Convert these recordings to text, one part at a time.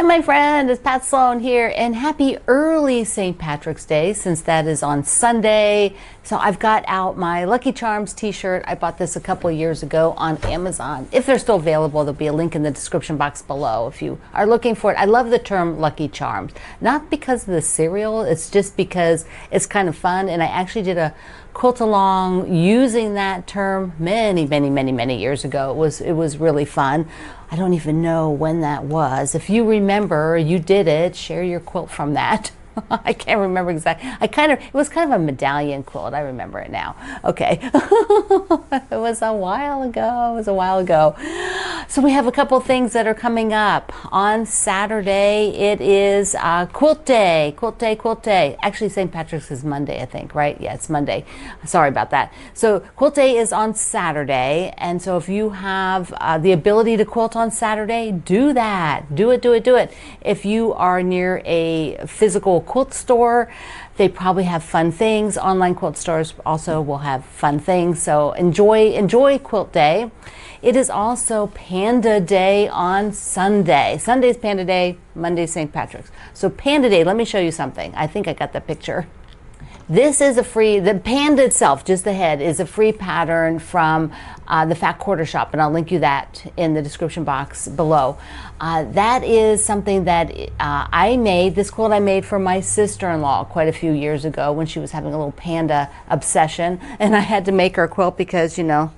my friend, it's Pat Sloan here, and happy early St. Patrick's Day, since that is on Sunday. So I've got out my Lucky Charms t-shirt. I bought this a couple of years ago on Amazon. If they're still available, there'll be a link in the description box below if you are looking for it. I love the term Lucky Charms, not because of the cereal, it's just because it's kind of fun, and I actually did a quilt along using that term many years ago. It was really fun. I don't even know when that was. If you remember, you did it, share your quilt from that. I can't remember exactly. It was kind of a medallion quilt. I remember it now. Okay. It was a while ago. So we have a couple things that are coming up. On Saturday, it is Quilt Day. Quilt Day. Actually, St. Patrick's is Monday, I think, right? Yeah, it's Monday. Sorry about that. So Quilt Day is on Saturday. And so if you have the ability to quilt on Saturday, do that. Do it. If you are near a physical quilt store, they probably have fun things. Online quilt stores also will have fun things. So enjoy Quilt Day. It is also Panda Day on Sunday. Sunday's Panda Day, Monday's St. Patrick's. So Panda Day, let me show you something. I think I got the picture. This is the panda itself, just the head, is a free pattern from the Fat Quarter Shop, and I'll link you that in the description box below. That is something that I made, this quilt I made for my sister-in-law quite a few years ago when she was having a little panda obsession, and I had to make her a quilt because, you know,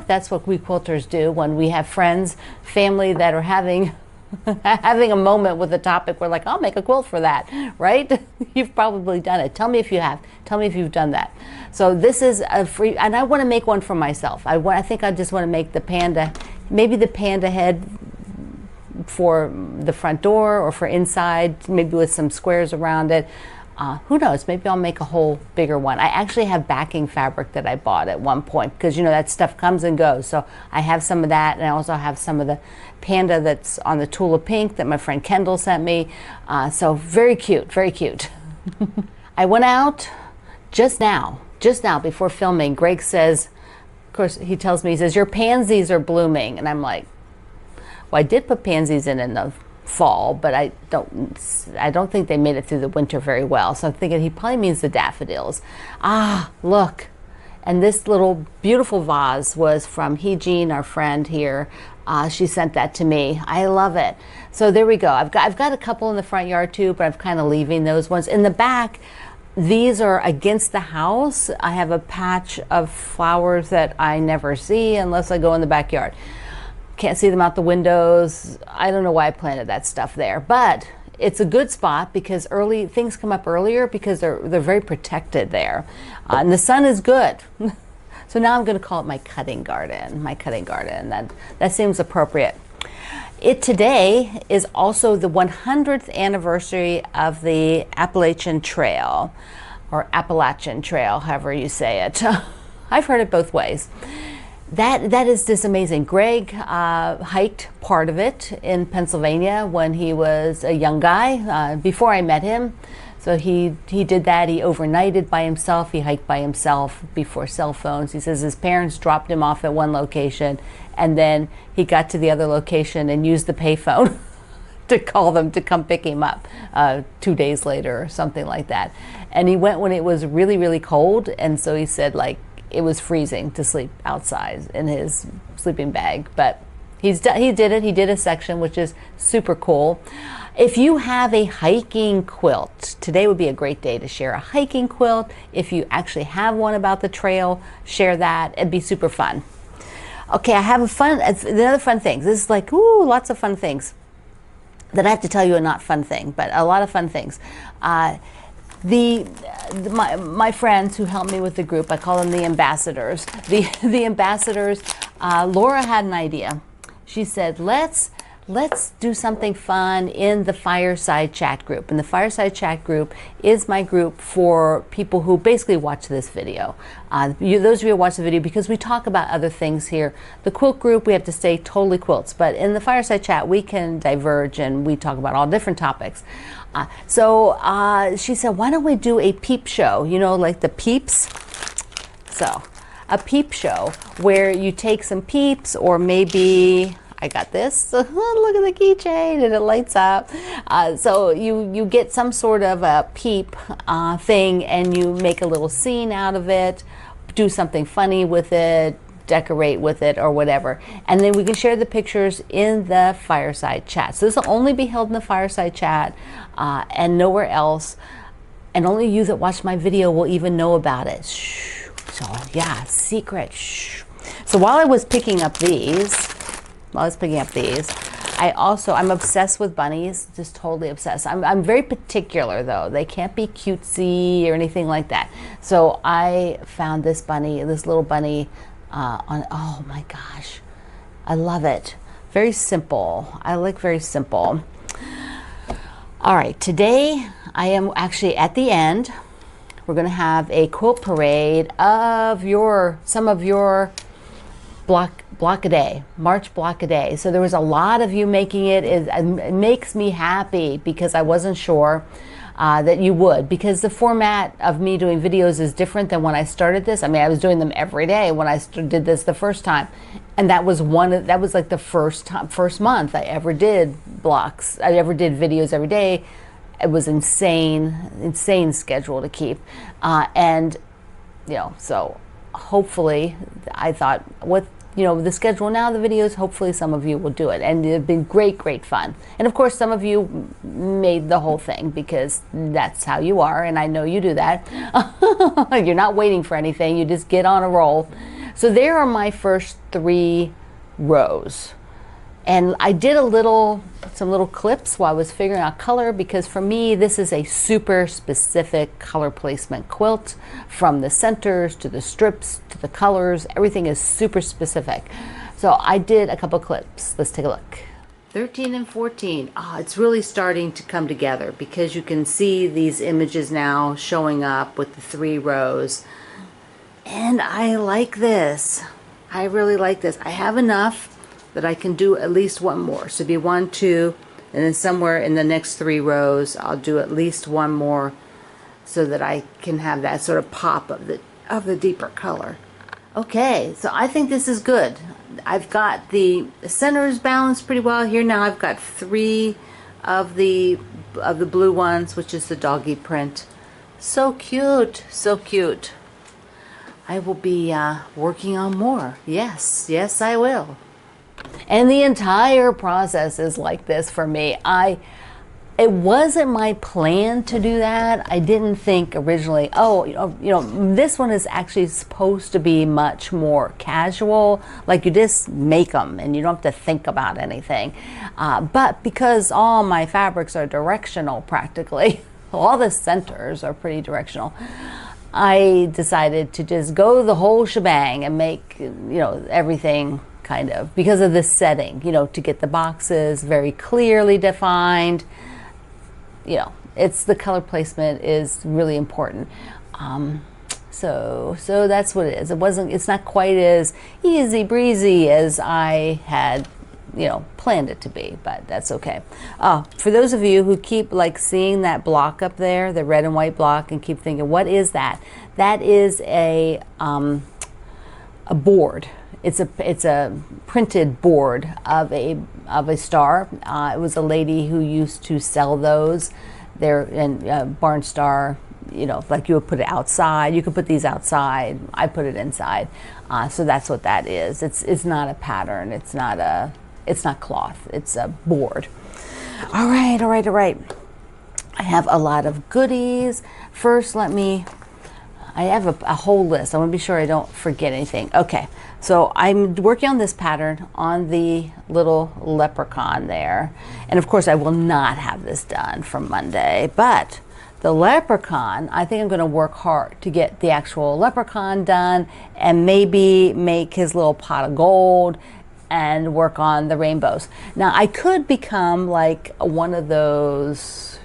that's what we quilters do when we have friends, family that are having a moment with a topic. We're like, I'll make a quilt for that, right? You've probably done it. Tell me if you have. Tell me if you've done that. So this is a free, and I want to make one for myself. I think I just want to make the panda, maybe the panda head for the front door or for inside, maybe with some squares around it. Who knows? Maybe I'll make a whole bigger one. I actually have backing fabric that I bought at one point because, you know, that stuff comes and goes. So I have some of that, and I also have some of the panda that's on the Tulip Pink that my friend Kendall sent me. So very cute, very cute. I went out just now before filming. Greg says, of course, he tells me, he says, your pansies are blooming. And I'm like, well, I did put pansies in the fall, but I don't think they made it through the winter very well. So I'm thinking he probably means the daffodils. Look. And this little beautiful vase was from Jean, our friend here. She sent that to me. I love it. So there we go. I've got a couple in the front yard too, but I'm kind of leaving those ones. In the back, these are against the house. I have a patch of flowers that I never see unless I go in the backyard. Can't see them out the windows. I don't know why I planted that stuff there, but it's a good spot because things come up earlier because they're very protected there, and the sun is good. So now I'm going to call it my cutting garden. That seems appropriate. Today is also the 100th anniversary of the Appalachian Trail, or Appalachian Trail, however you say it. I've heard it both ways. That is just amazing. Greg hiked part of it in Pennsylvania when he was a young guy, before I met him. So he did that. He overnighted by himself. He hiked by himself before cell phones. He says his parents dropped him off at one location, and then he got to the other location and used the payphone to call them to come pick him up 2 days later or something like that. And he went when it was really cold, and so he said, like, it was freezing to sleep outside in his sleeping bag, but he did it. He did a section, which is super cool. If you have a hiking quilt, today would be a great day to share a hiking quilt. If you actually have one about the trail, share that. It'd be super fun. Okay, I have another fun thing. This is like, lots of fun things that I have to tell you are not fun thing, but a lot of fun things. My friends who help me with the group, I call them the ambassadors. The ambassadors, Laura had an idea. She said, let's do something fun in the Fireside chat group. And the Fireside chat group is my group for people who basically watch this video. Those of you who watch the video, because we talk about other things here. The quilt group, we have to stay totally quilts. But in the Fireside chat, we can diverge and we talk about all different topics. So she said, why don't we do a peep show? You know, like the peeps? So a peep show where you take some peeps, or maybe I got this. Look at the keychain, and it lights up. So you get some sort of a peep thing, and you make a little scene out of it, do something funny with it, decorate with it, or whatever. And then we can share the pictures in the Fireside chat. So this will only be held in the Fireside chat and nowhere else. And only you that watch my video will even know about it. Shh. So yeah, secret. Shh. So while I was picking up these, I'm obsessed with bunnies, just totally obsessed. I'm very particular though. They can't be cutesy or anything like that. So I found this little bunny oh my gosh, I love it. Very simple. I like very simple. All right, today I am actually at the end. We're gonna have a quilt parade of some of your block a day, March block a day. So there was a lot of you making it. It makes me happy because I wasn't sure that you would, because the format of me doing videos is different than when I started this. I mean, I was doing them every day when I did this the first time, and that was like the first month I ever did blocks. I ever did videos every day. It was insane schedule to keep, and so hopefully I thought with the schedule now, the videos, hopefully some of you will do it. And it's been great fun. And of course, some of you made the whole thing because that's how you are. And I know you do that. You're not waiting for anything. You just get on a roll. So there are my first 3 rows. And I did some little clips while I was figuring out color, because for me, this is a super specific color placement quilt. From the centers to the strips to the colors, everything is super specific. So I did a couple clips. Let's take a look. 13 and 14. Oh, it's really starting to come together because you can see these images now showing up with the 3 rows. And I like this. I really like this. I have enough that I can do at least one more. So it'd be 1, 2, and then somewhere in the next 3 rows, I'll do at least one more so that I can have that sort of pop of the deeper color. Okay, so I think this is good. I've got the centers balanced pretty well here. Now I've got 3 of the blue ones, which is the doggy print. So cute, so cute. I will be working on more. Yes, I will. And the entire process is like this for me. It wasn't my plan to do that. I didn't think originally, this one is actually supposed to be much more casual. Like you just make them and you don't have to think about anything. But because all my fabrics are directional practically, all the centers are pretty directional, I decided to just go the whole shebang and make, everything kind of, because of the setting, to get the boxes very clearly defined. It's the color placement is really important. So that's what it is. It's not quite as easy breezy as I had, planned it to be, but that's okay. For those of you who keep seeing that block up there, the red and white block, and keep thinking, what is that? That is a board. It's a printed board of a star. It was a lady who used to sell those. They're in Barn Star. You would put it outside. You could put these outside. I put it inside. So that's what that is. It's not a pattern. It's not cloth. It's a board. All right. I have a lot of goodies. First, I have a whole list. I want to be sure I don't forget anything. Okay, so I'm working on this pattern on the little leprechaun there. And of course, I will not have this done for Monday, but the leprechaun, I think I'm going to work hard to get the actual leprechaun done and maybe make his little pot of gold and work on the rainbows. Now, I could become like one of those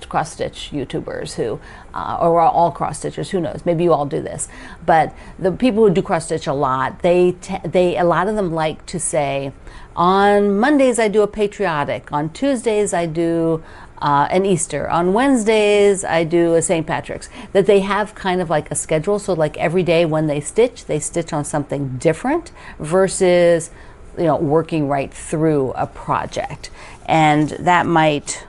cross-stitch YouTubers who, or all cross-stitchers, who knows, maybe you all do this, but the people who do cross-stitch a lot, a lot of them like to say, on Mondays I do a patriotic, on Tuesdays I do an Easter, on Wednesdays I do a St. Patrick's, that they have kind of like a schedule, so like every day when they stitch on something different versus working right through a project. And that might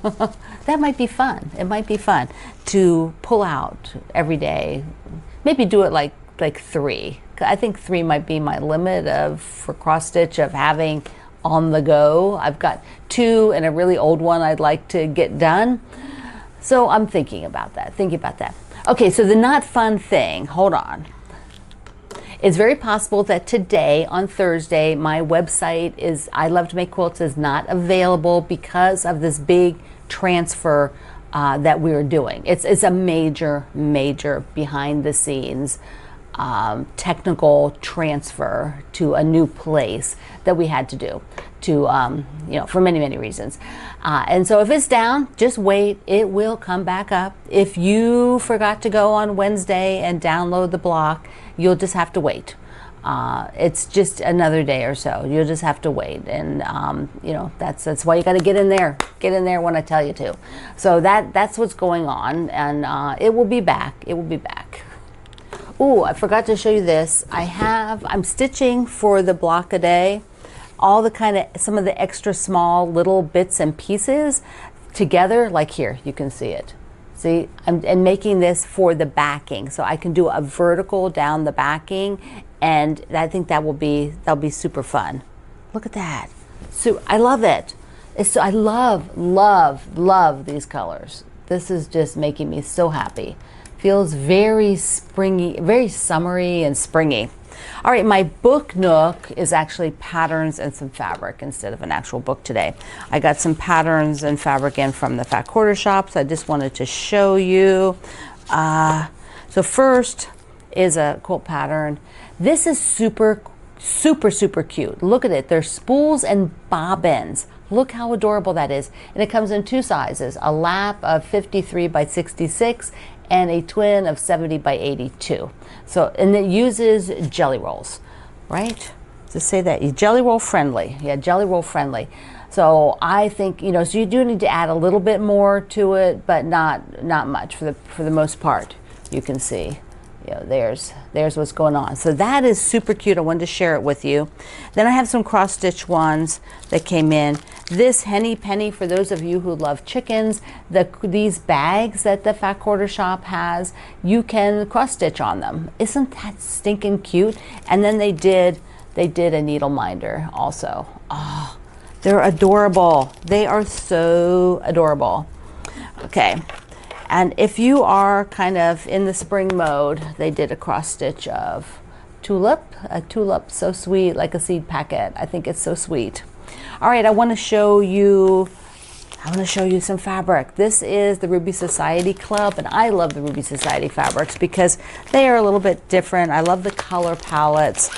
that might be fun. It might be fun to pull out every day. Maybe do it like 3. I think 3 might be my limit for cross stitch of having on the go. I've got 2 and a really old one I'd like to get done. So I'm thinking about that. Okay, so the not fun thing, hold on. It's very possible that today, on Thursday, my website is I Love to Make Quilts is not available because of this big transfer that we are doing. It's a major behind the scenes technical transfer to a new place that we had to do for many reasons. And so if it's down, just wait. It will come back up. If you forgot to go on Wednesday and download the block, you'll just have to wait. It's just another day or so. You'll just have to wait. And, that's why you got to get in there. Get in there when I tell you to. So that's what's going on. And it will be back. Ooh, I forgot to show you this. I'm stitching for the block a day, all the some of the extra small little bits and pieces together, like here, you can see it. See, I'm making this for the backing, so I can do a vertical down the backing, and I think that'll be super fun. Look at that. So I love it. I love these colors. This is just making me so happy. Feels very springy, very summery and springy. All right, my book nook is actually patterns and some fabric instead of an actual book today. I got some patterns and fabric in from the Fat Quarter Shop, so I just wanted to show you. So first is a quilt pattern. This is super cute. Look at it. There's spools and bobbins. Look how adorable that is. And it comes in 2 sizes, a lap of 53 by 66 and a twin of 70 by 82. So, and it uses jelly rolls, right? To say that, jelly roll friendly. Yeah, jelly roll friendly. So I think, so you do need to add a little bit more to it, but not much for the most part. You can see, there's what's going on. So that is super cute. I wanted to share it with you. Then I have some cross stitch ones that came in. This Henny Penny, for those of you who love chickens, these bags that the Fat Quarter Shop has, you can cross stitch on them. Isn't that stinking cute? And then they did a needle minder also. Oh, they're adorable. They are so adorable. Okay. And if you are kind of in the spring mode, they did a cross stitch of a tulip, so sweet, like a seed packet. I think it's so sweet. All right, I want to show you some fabric. This is the Ruby Society Club, and I love the Ruby Society fabrics because they are a little bit different. I love the color palettes.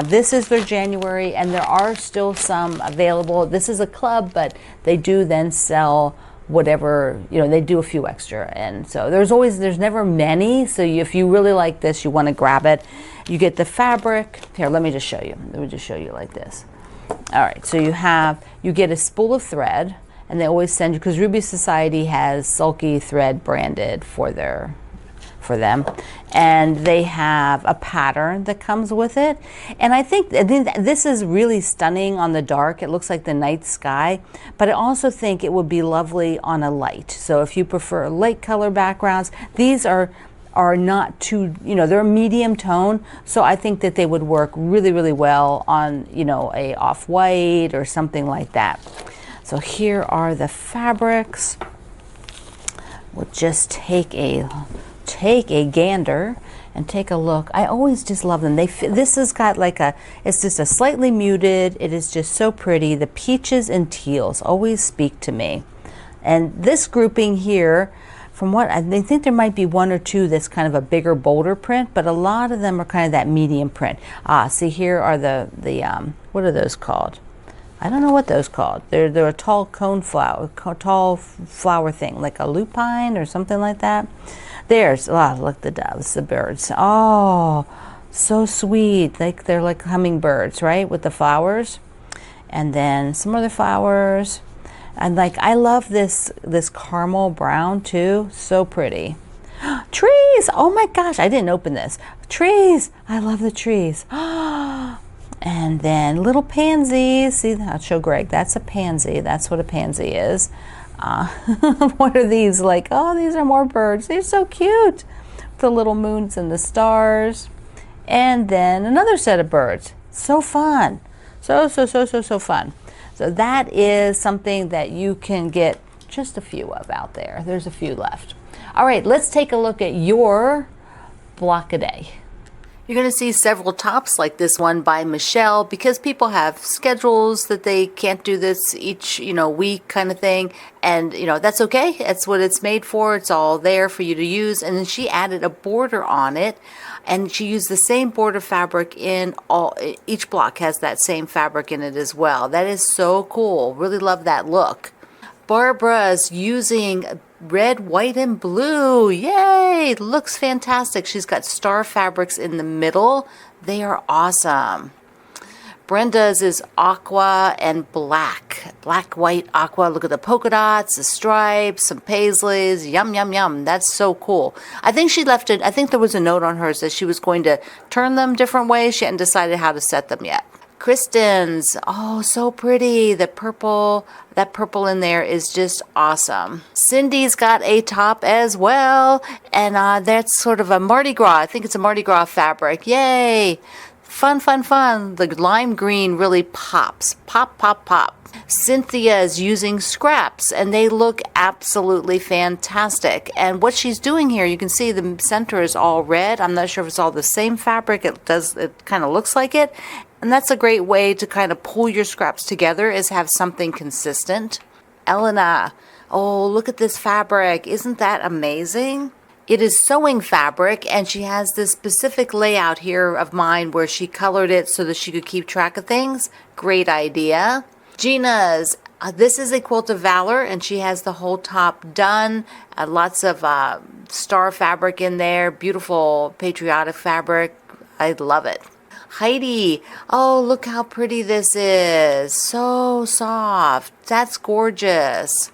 This is their January, and there are still some available. This is a club, but they do then sell whatever, they do a few extra. And so there's never many. So if you really like this, you want to grab it. You get the fabric. Here, let me just show you. Let me just show you like this. All right, so you get a spool of thread, and they always send you, because Ruby Society has Sulky thread branded for them, and they have a pattern that comes with it. And I think this is really stunning on the dark. It looks like the night sky, but I also think it would be lovely on a light. So if you prefer light color backgrounds, these are not too, they're medium tone, so I think that they would work really well on, a off-white or something like that. So here are the fabrics. We'll just take a gander and take a look. I always just love them. This has got it's just a slightly muted. It is just so pretty. The peaches and teals always speak to me. And this grouping here, from what I think there might be 1 or 2 that's kind of a bigger, bolder print, but a lot of them are kind of that medium print. See, here are the what are those called? I don't know what those called. They're a tall cone flower, tall flower thing, like a lupine or something like that. Look, the doves, the birds. Oh, so sweet. They're like hummingbirds, right, with the flowers. And then some other flowers. And I love this caramel brown too. So pretty. Trees. Oh my gosh, I didn't open this. Trees. I love the trees. And And then little pansies. See, I'll show Greg. That's a pansy. That's what a pansy is. What are these? Like, oh, these are more birds. They're so cute. The little moons and the stars. And then another set of birds. So fun. So fun. So that is something that you can get just a few of out there. There's a few left. All right, let's take a look at your block a day. You're going to see several tops like this one by Michelle because people have schedules that they can't do this each, week kind of thing. And, that's okay. That's what it's made for. It's all there for you to use. And then she added a border on it. And she used the same border fabric in each block has that same fabric in it as well. That is so cool. Really love that look. Barbara's using red, white, and blue. Yay! Looks fantastic. She's got star fabrics in the middle. They are awesome. Brenda's is aqua and black. Black, white, aqua. Look at the polka dots, the stripes, some paisleys. Yum, yum, yum. That's so cool. I think she left it. I think there was a note on hers that she was going to turn them different ways. She hadn't decided how to set them yet. Kristen's, oh, so pretty. That purple in there is just awesome. Cindy's got a top as well, and that's sort of a Mardi Gras. I think it's a Mardi Gras fabric. Yay! Fun, fun, fun. The lime green really pops. Pop, pop, pop. Cynthia's using scraps, and they look absolutely fantastic. And what she's doing here, you can see the center is all red. I'm not sure if it's all the same fabric. It kind of looks like it. And that's a great way to kind of pull your scraps together, is have something consistent. Elena, oh, look at this fabric. Isn't that amazing? It is sewing fabric, and she has this specific layout here of mine where she colored it so that she could keep track of things. Great idea. Gina's, this is a Quilt of Valor, and she has the whole top done. Lots of star fabric in there. Beautiful patriotic fabric. I love it. Heidi, oh, look how pretty this is. So soft. That's gorgeous.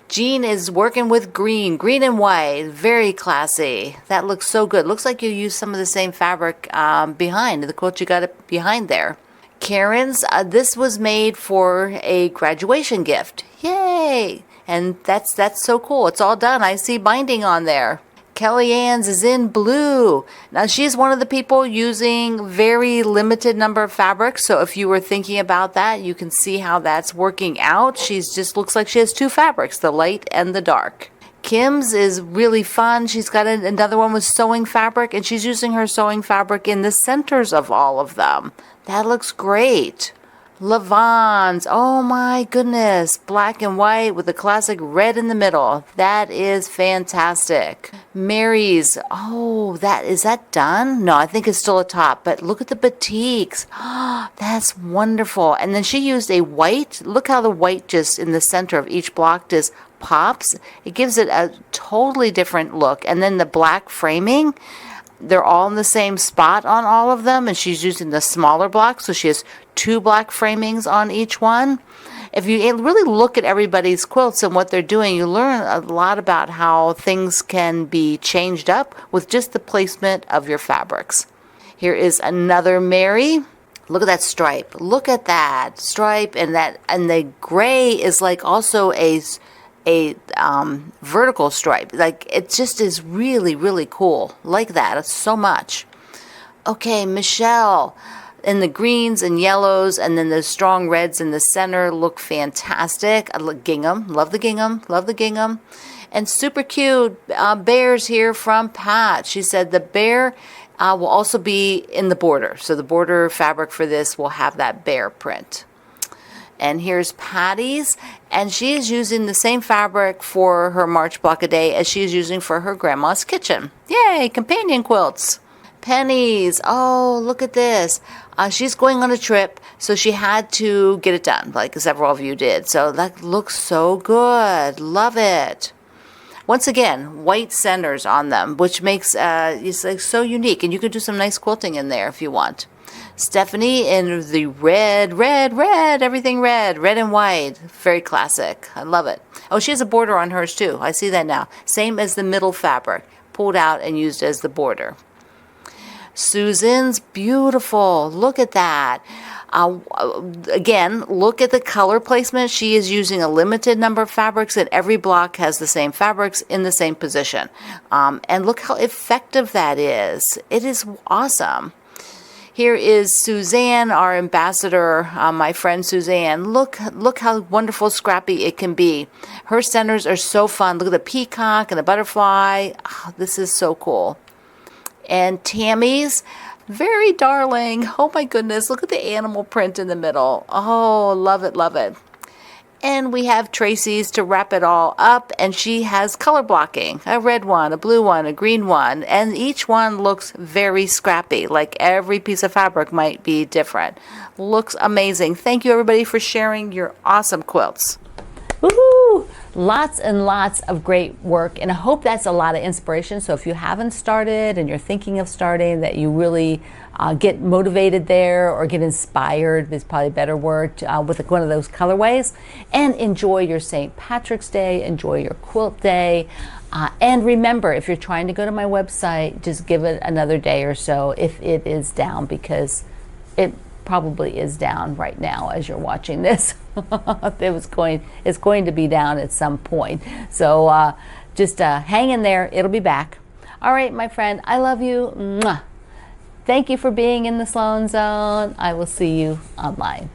Jean is working with green and white. Very classy. That looks so good. Looks like you used some of the same fabric behind the quilt. You got it behind there. Karen's, this was made for a graduation gift. Yay! And that's so cool. It's all done. I see binding on there. Kellyanne's is in blue. Now, she's one of the people using very limited number of fabrics. So if you were thinking about that, you can see how that's working out. She's just looks like she has two fabrics, the light and the dark. Kim's is really fun. She's got another one with sewing fabric, and she's using her sewing fabric in the centers of all of them. That looks great. Lavon's, oh my goodness, black and white with the classic red in the middle. That is fantastic. Mary's, oh, is that done? No, I think it's still a top, but look at the batiks. That's wonderful. And then she used a white. Look how the white just in the center of each block just pops. It gives it a totally different look. And then the black framing, they're all in the same spot on all of them, and she's using the smaller blocks, so she has two black framings on each one. If you really look at everybody's quilts and what they're doing, you learn a lot about how things can be changed up with just the placement of your fabrics. Here is another Mary. Look at that stripe. Look at that stripe, and the gray is like also a vertical stripe. Like, it just is really, really cool. Like that. It's so much. Okay, Michelle. And the greens and yellows, and then the strong reds in the center look fantastic. I love gingham. Love the gingham. Love the gingham. And super cute bears here from Pat. She said the bear will also be in the border. So the border fabric for this will have that bear print. And here's Patty's, and she is using the same fabric for her March block a day as she is using for her grandma's kitchen. Yay, companion quilts. Penny's, oh, look at this. She's going on a trip, so she had to get it done, like several of you did. So that looks so good. Love it. Once again, white centers on them, which makes it's like so unique. And you could do some nice quilting in there if you want. Stephanie in the red, everything red and white. Very classic. I love it. Oh, she has a border on hers too. I see that now. Same as the middle fabric, pulled out and used as the border. Susan's beautiful. Look at that. Again, look at the color placement. She is using a limited number of fabrics, and every block has the same fabrics in the same position. And look how effective that is. It is awesome. Here is Suzanne, our ambassador, my friend Suzanne. Look how wonderful scrappy it can be. Her centers are so fun. Look at the peacock and the butterfly. Oh, this is so cool. And Tammy's, very darling. Oh my goodness, look at the animal print in the middle. Oh, love it, love it. And we have Tracy's to wrap it all up, and she has color blocking, a red one, a blue one, a green one, and each one looks very scrappy, like every piece of fabric might be different. Looks amazing. Thank you everybody for sharing your awesome quilts. Woohoo! Lots and lots of great work, and I hope that's a lot of inspiration. So if you haven't started and you're thinking of starting, that you really get motivated there, or get inspired is probably a better word, with one of those colorways, and enjoy your St. Patrick's Day, enjoy your quilt day. And remember, if you're trying to go to my website, just give it another day or so if it is down, because it probably is down right now as you're watching this. It's going to be down at some point. So just hang in there. It'll be back. All right, my friend, I love you. Mwah. Thank you for being in the Sloan Zone. I will see you online.